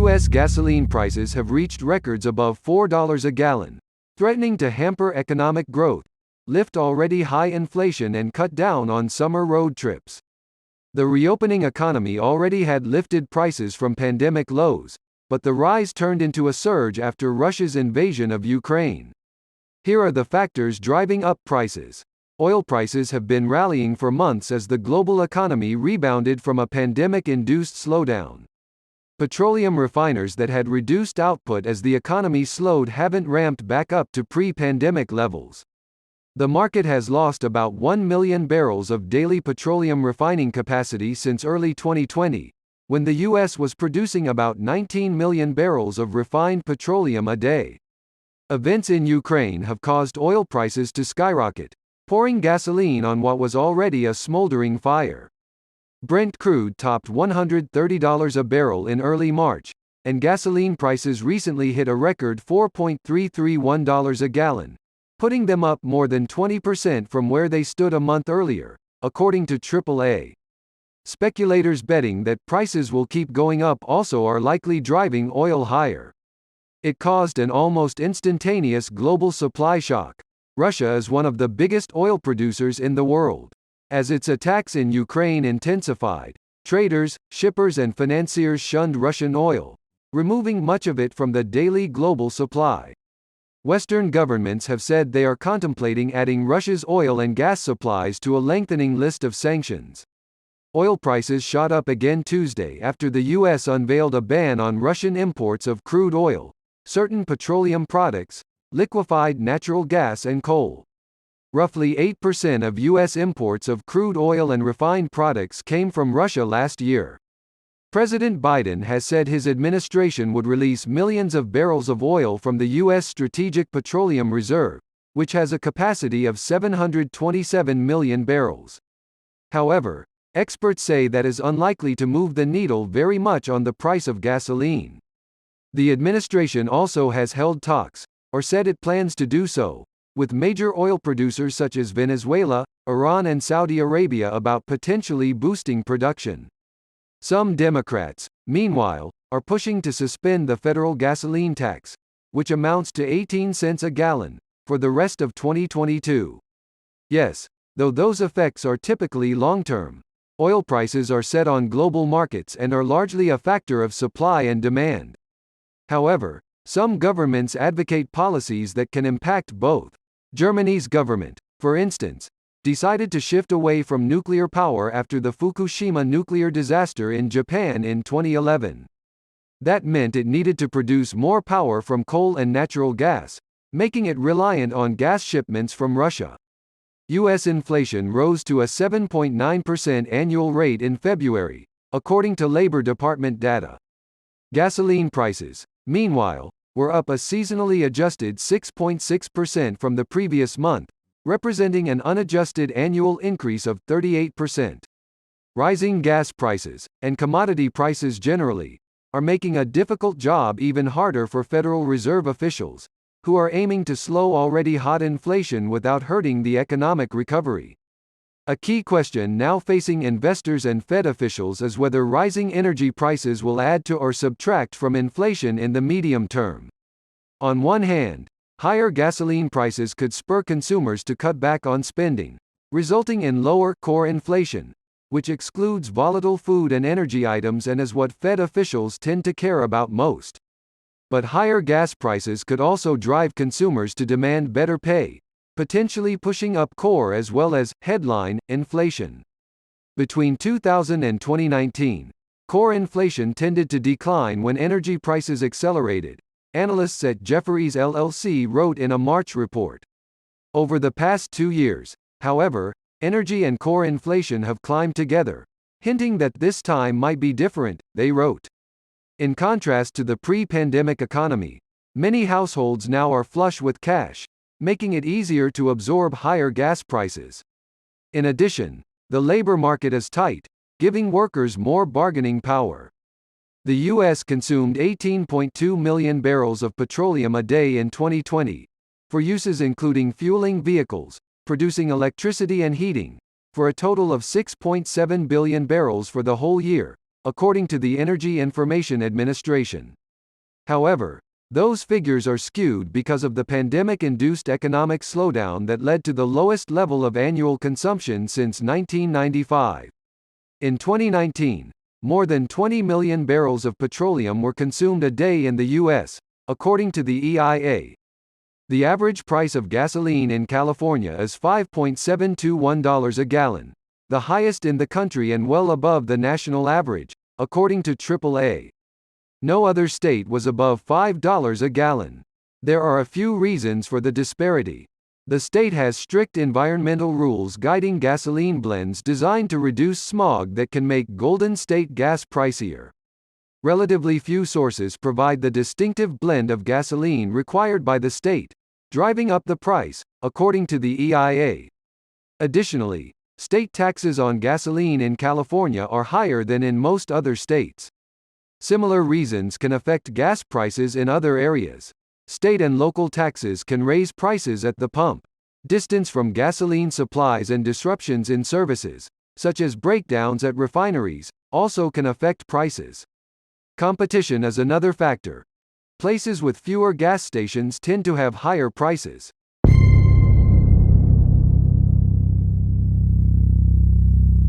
U.S. gasoline prices have reached records above $4 a gallon, threatening to hamper economic growth, lift already high inflation and cut down on summer road trips. The reopening economy already had lifted prices from pandemic lows, but the rise turned into a surge after Russia's invasion of Ukraine. Here are the factors driving up prices. Oil prices have been rallying for months as the global economy rebounded from a pandemic-induced slowdown. Petroleum refiners that had reduced output as the economy slowed haven't ramped back up to pre-pandemic levels. The market has lost about 1 million barrels of daily petroleum refining capacity since early 2020, when the U.S. was producing about 19 million barrels of refined petroleum a day. Events in Ukraine have caused oil prices to skyrocket, pouring gasoline on what was already a smoldering fire. Brent crude topped $130 a barrel in early March, and gasoline prices recently hit a record $4.331 a gallon, putting them up more than 20% from where they stood a month earlier, according to AAA. Speculators betting that prices will keep going up also are likely driving oil higher. It caused an almost instantaneous global supply shock. Russia is one of the biggest oil producers in the world. As its attacks in Ukraine intensified, traders, shippers and financiers shunned Russian oil, removing much of it from the daily global supply. Western governments have said they are contemplating adding Russia's oil and gas supplies to a lengthening list of sanctions. Oil prices shot up again Tuesday after the U.S. unveiled a ban on Russian imports of crude oil, certain petroleum products, liquefied natural gas and coal. Roughly 8% of U.S. imports of crude oil and refined products came from Russia last year. President Biden has said his administration would release millions of barrels of oil from the U.S. Strategic Petroleum Reserve, which has a capacity of 727 million barrels. However, experts say that is unlikely to move the needle very much on the price of gasoline. The administration also has held talks, or said it plans to do so, with major oil producers such as Venezuela, Iran and Saudi Arabia about potentially boosting production. Some Democrats, meanwhile, are pushing to suspend the federal gasoline tax, which amounts to 18 cents a gallon, for the rest of 2022. Yes, though those effects are typically long-term, oil prices are set on global markets and are largely a factor of supply and demand. However, some governments advocate policies that can impact both. Germany's government, for instance, decided to shift away from nuclear power after the Fukushima nuclear disaster in Japan in 2011. That meant it needed to produce more power from coal and natural gas, making it reliant on gas shipments from Russia. U.S. inflation rose to a 7.9% annual rate in February, according to Labor Department data. Gasoline prices, meanwhile, were up a seasonally adjusted 6.6% from the previous month, representing an unadjusted annual increase of 38%. Rising gas prices, and commodity prices generally, are making a difficult job even harder for Federal Reserve officials, who are aiming to slow already hot inflation without hurting the economic recovery. A key question now facing investors and Fed officials is whether rising energy prices will add to or subtract from inflation in the medium term. On one hand, higher gasoline prices could spur consumers to cut back on spending, resulting in lower core inflation, which excludes volatile food and energy items and is what Fed officials tend to care about most. But higher gas prices could also drive consumers to demand better pay, potentially pushing up core as well as headline inflation. Between 2000 and 2019, core inflation tended to decline when energy prices accelerated, analysts at Jefferies LLC wrote in a March report. Over the past 2 years, however, energy and core inflation have climbed together, hinting that this time might be different, they wrote. In contrast to the pre-pandemic economy, many households now are flush with cash, making it easier to absorb higher gas prices. In addition, the labor market is tight, giving workers more bargaining power. The U.S. consumed 18.2 million barrels of petroleum a day in 2020, for uses including fueling vehicles, producing electricity and heating, for a total of 6.7 billion barrels for the whole year, according to the Energy Information Administration. However, those figures are skewed because of the pandemic-induced economic slowdown that led to the lowest level of annual consumption since 1995. In 2019, more than 20 million barrels of petroleum were consumed a day in the U.S., according to the EIA. The average price of gasoline in California is $5.721 a gallon, the highest in the country and well above the national average, according to AAA. No other state was above $5 a gallon. There are a few reasons for the disparity. The state has strict environmental rules guiding gasoline blends designed to reduce smog that can make Golden State gas pricier. Relatively few sources provide the distinctive blend of gasoline required by the state, driving up the price, according to the EIA. Additionally, state taxes on gasoline in California are higher than in most other states. Similar reasons can affect gas prices in other areas. State and local taxes can raise prices at the pump. Distance from gasoline supplies and disruptions in services, such as breakdowns at refineries, also can affect prices. Competition is another factor. Places with fewer gas stations tend to have higher prices.